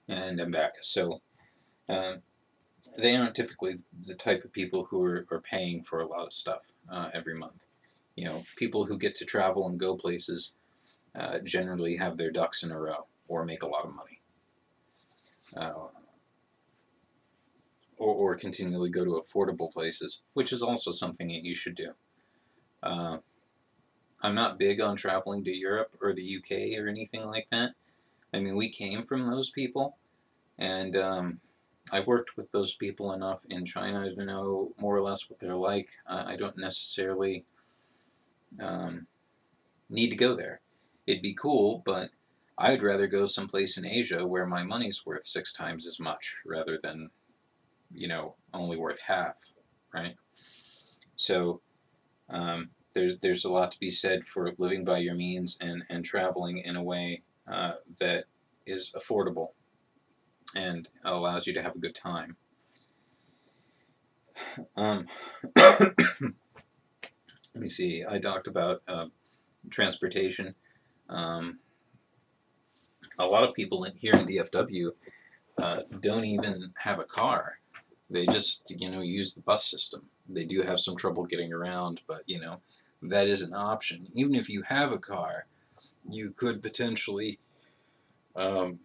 and I'm back. So they aren't typically the type of people who are paying for a lot of stuff every month. You know, people who get to travel and go places generally have their ducks in a row or make a lot of money. Uh, or continually go to affordable places, which is also something that you should do. Uh, I'm not big on traveling to Europe or the UK or anything like that. I mean, we came from those people, and I worked with those people enough in China to know more or less what they're like. I don't necessarily um, need to go there. It'd be cool, but I'd rather go someplace in Asia where my money's worth 6 times as much rather than, only worth half, right? So there's a lot to be said for living by your means and traveling in a way that is affordable and allows you to have a good time. Let me see. I talked about transportation. Um, a lot of people here in DFW don't even have a car. They just, use the bus system. They do have some trouble getting around, but, that is an option. Even if you have a car, you could potentially um,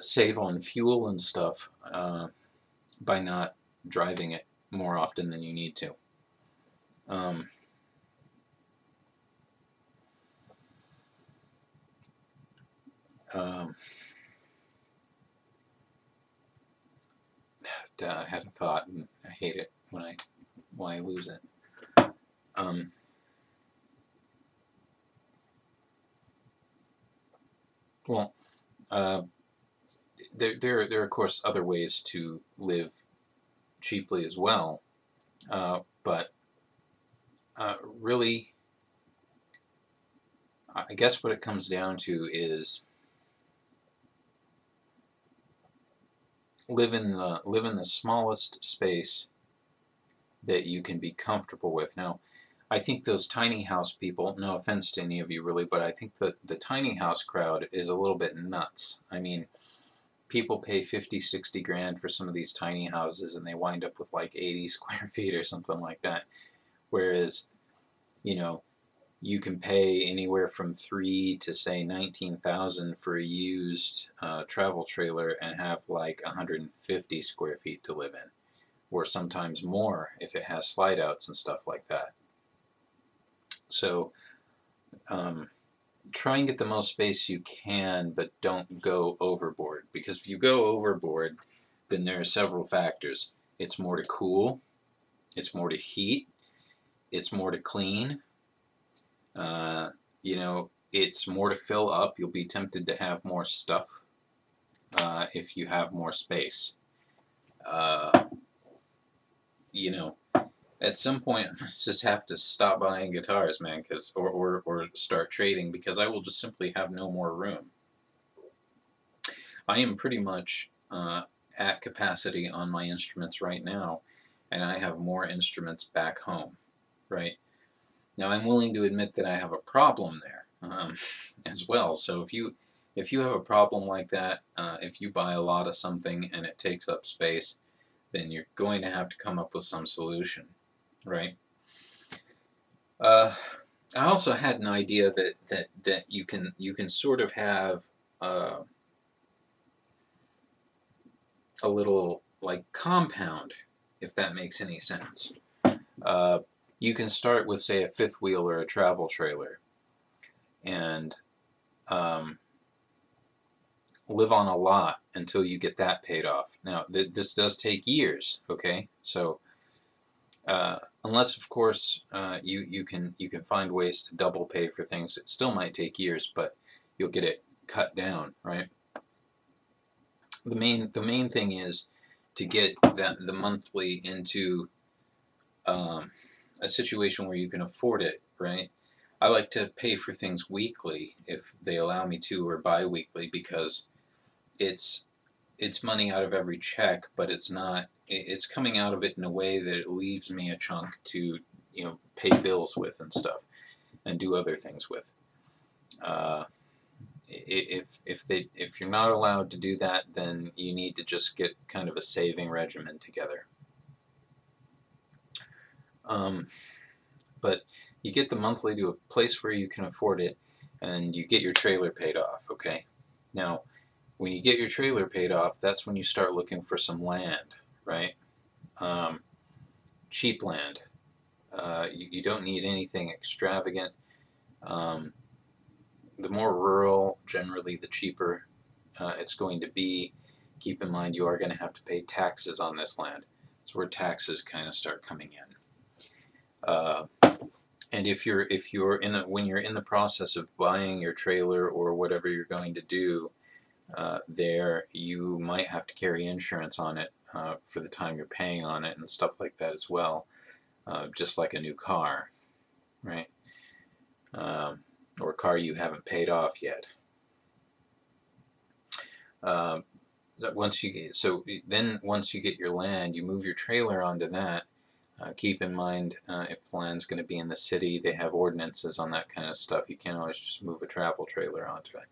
save on fuel and stuff by not driving it more often than you need to. Um, um, I had a thought, and I hate it when I lose it. Um, well, uh, there are of course other ways to live cheaply as well, but really, I guess what it comes down to is live in the smallest space that you can be comfortable with. Now, I think those tiny house people, no offense to any of you really, but I think that the tiny house crowd is a little bit nuts. I mean, people pay 50, 60 grand for some of these tiny houses and they wind up with like 80 square feet or something like that. Whereas, you can pay anywhere from 3 to say 19,000 for a used travel trailer and have like 150 square feet to live in, or sometimes more if it has slide outs and stuff like that. So try and get the most space you can, but don't go overboard, because if you go overboard, then there are several factors. It's more to cool, it's more to heat, it's more to clean, it's more to fill up. You'll be tempted to have more stuff if you have more space. Uh, at some point, I just have to stop buying guitars, man, or start trading, because I will just simply have no more room. I am pretty much at capacity on my instruments right now, and I have more instruments back home, right? Now, I'm willing to admit that I have a problem there as well. So if you have a problem like that, if you buy a lot of something and it takes up space, then you're going to have to come up with some solution, right? I also had an idea that you can sort of have a little like compound, if that makes any sense. You can start with, say, a fifth wheel or a travel trailer, and live on a lot until you get that paid off. Now, this does take years, okay? So, unless of course you can find ways to double pay for things, it still might take years, but you'll get it cut down, right? The main thing is to get the monthly into a situation where you can afford it, right? I like to pay for things weekly if they allow me to, or bi-weekly, because it's money out of every check, but it's coming out of it in a way that it leaves me a chunk to pay bills with and stuff and do other things with. if you're not allowed to do that, then you need to just get kind of a saving regimen together. But you get the monthly to a place where you can afford it, and you get your trailer paid off, okay? Now, when you get your trailer paid off, that's when you start looking for some land, right? Cheap land. You don't need anything extravagant. The more rural, generally, the cheaper it's going to be. Keep in mind, you are going to have to pay taxes on this land. That's where taxes kind of start coming in. And when you're in the process of buying your trailer or whatever you're going to do, there you might have to carry insurance on it for the time you're paying on it and stuff like that as well, just like a new car, right? Or a car you haven't paid off yet. Once you get your land, you move your trailer onto that. Keep in mind, if the land's going to be in the city, they have ordinances on that kind of stuff. You can't always just move a travel trailer onto it.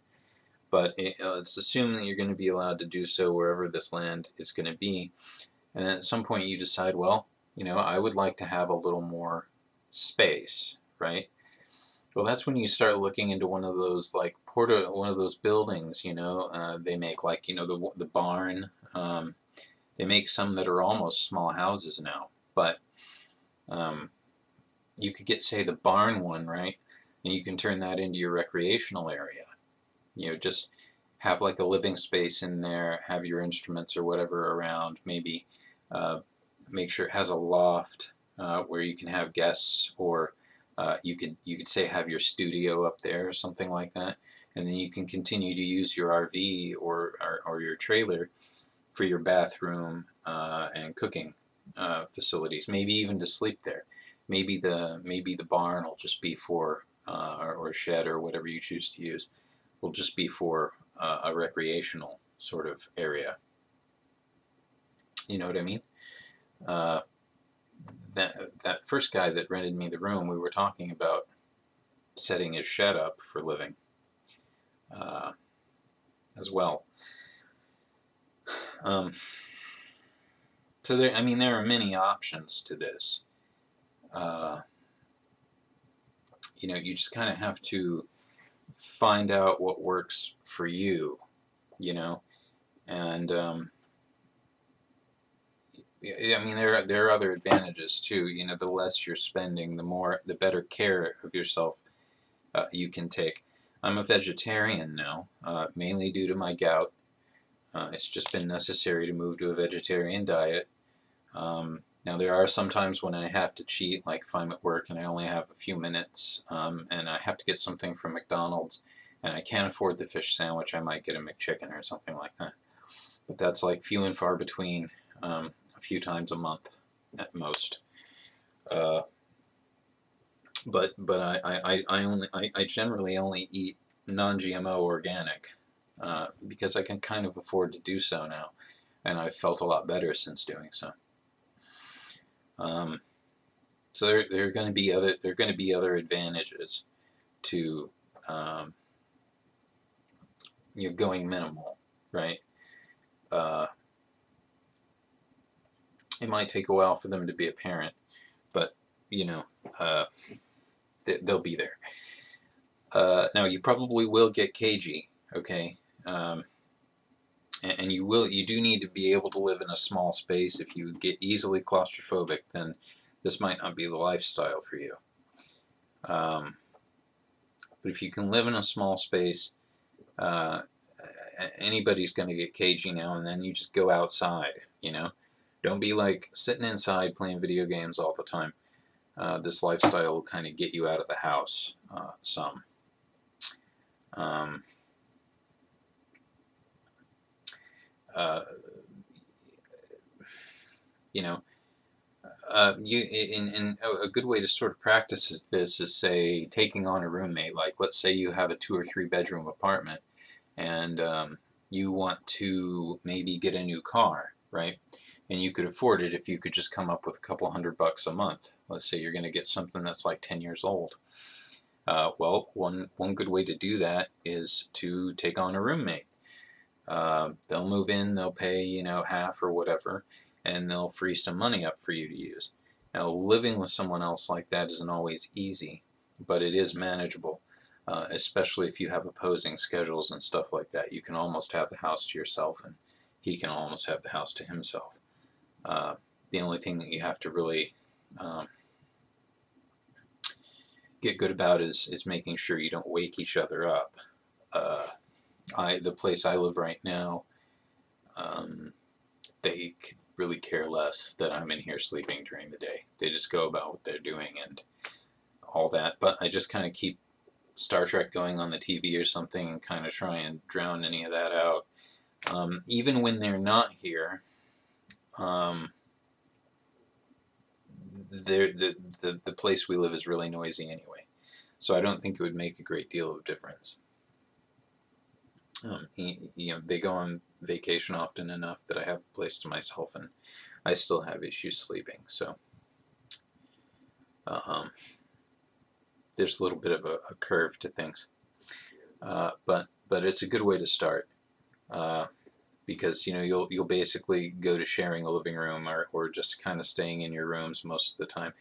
But it's assumed that you're going to be allowed to do so wherever this land is going to be. And then at some point you decide, well, I would like to have a little more space, right? Well, that's when you start looking into one of those one of those buildings. They make the barn. They make some that are almost small houses now, but you could get, say, the barn one, right? And you can turn that into your recreational area. Just have like a living space in there, have your instruments or whatever around, maybe make sure it has a loft where you can have guests, or you could say have your studio up there or something like that, and then you can continue to use your RV or your trailer for your bathroom and cooking facilities, maybe even to sleep there. Maybe the barn will just be for or shed or whatever you choose to use will just be for a recreational sort of area. You know what I mean? That first guy that rented me the room, we were talking about setting his shed up for living as well. So there are many options to this. You just kind of have to find out what works for you, and there are other advantages too. The less you're spending, the better care of yourself you can take. I'm a vegetarian now, mainly due to my gout. It's just been necessary to move to a vegetarian diet. Now there are some times when I have to cheat, like if I'm at work and I only have a few minutes and I have to get something from McDonald's and I can't afford the fish sandwich, I might get a McChicken or something like that. But that's like few and far between, a few times a month at most. But I generally only eat non-GMO organic because I can kind of afford to do so now, and I've felt a lot better since doing so. So there are going to be other advantages to going minimal, right? It might take a while for them to be apparent, but they'll be there. Now you probably will get cagey, okay? And you do need to be able to live in a small space. If you get easily claustrophobic, then this might not be the lifestyle for you. But if you can live in a small space, anybody's going to get cagey now and then. You just go outside, Don't be like sitting inside playing video games all the time. This lifestyle will kind of get you out of the house some. A good way to sort of practice this is, say, taking on a roommate. Like, let's say you have a 2 or 3 bedroom apartment, and you want to maybe get a new car, right? And you could afford it if you could just come up with a couple $100 a month. Let's say you're going to get something that's like 10 years old. Well, one good way to do that is to take on a roommate. They'll move in, they'll pay, you know, half or whatever, and they'll free some money up for you to use. Now, living with someone else like that isn't always easy, but it is manageable, especially if you have opposing schedules and stuff like that. You can almost have the house to yourself, and he can almost have the house to himself. The only thing that you have to really get good about is making sure you don't wake each other up. The place I live right now, they really care less that I'm in here sleeping during the day. They just go about what they're doing and all that. But I just kind of keep Star Trek going on the TV or something and kind of try and drown any of that out. Even when they're not here, the place we live is really noisy anyway. So I don't think it would make a great deal of difference. You know, they go on vacation often enough that I have the place to myself, and I still have issues sleeping. So there's a little bit of a curve to things, but it's a good way to start, because you know you'll basically go to sharing a living room or just kind of staying in your rooms most of the time.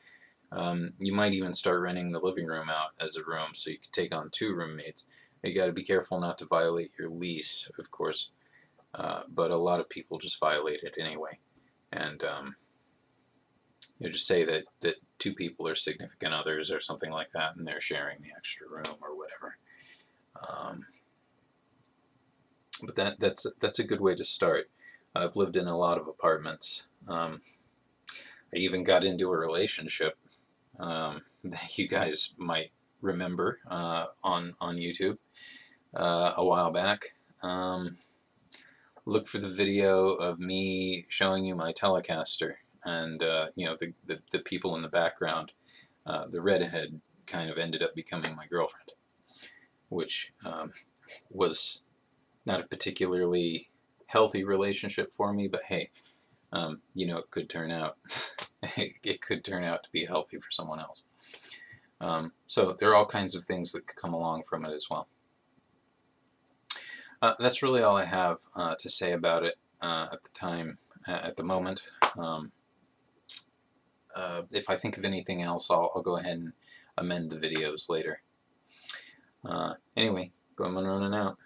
You might even start renting the living room out as a room, so you can take on 2 roommates. You got to be careful not to violate your lease, of course, but a lot of people just violate it anyway. And you just say that 2 people are significant others or something like that, and they're sharing the extra room or whatever. But that's a good way to start. I've lived in a lot of apartments. I even got into a relationship that you guys might remember on YouTube a while back. Look for the video of me showing you my Telecaster, and you know, the people in the background. The redhead kind of ended up becoming my girlfriend, which was not a particularly healthy relationship for me, but hey, you know, it could turn out it could turn out to be healthy for someone else. So there are all kinds of things that could come along from it as well. That's really all I have to say about it at the moment. If I think of anything else, I'll go ahead and amend the videos later. Anyway, goemonronin out.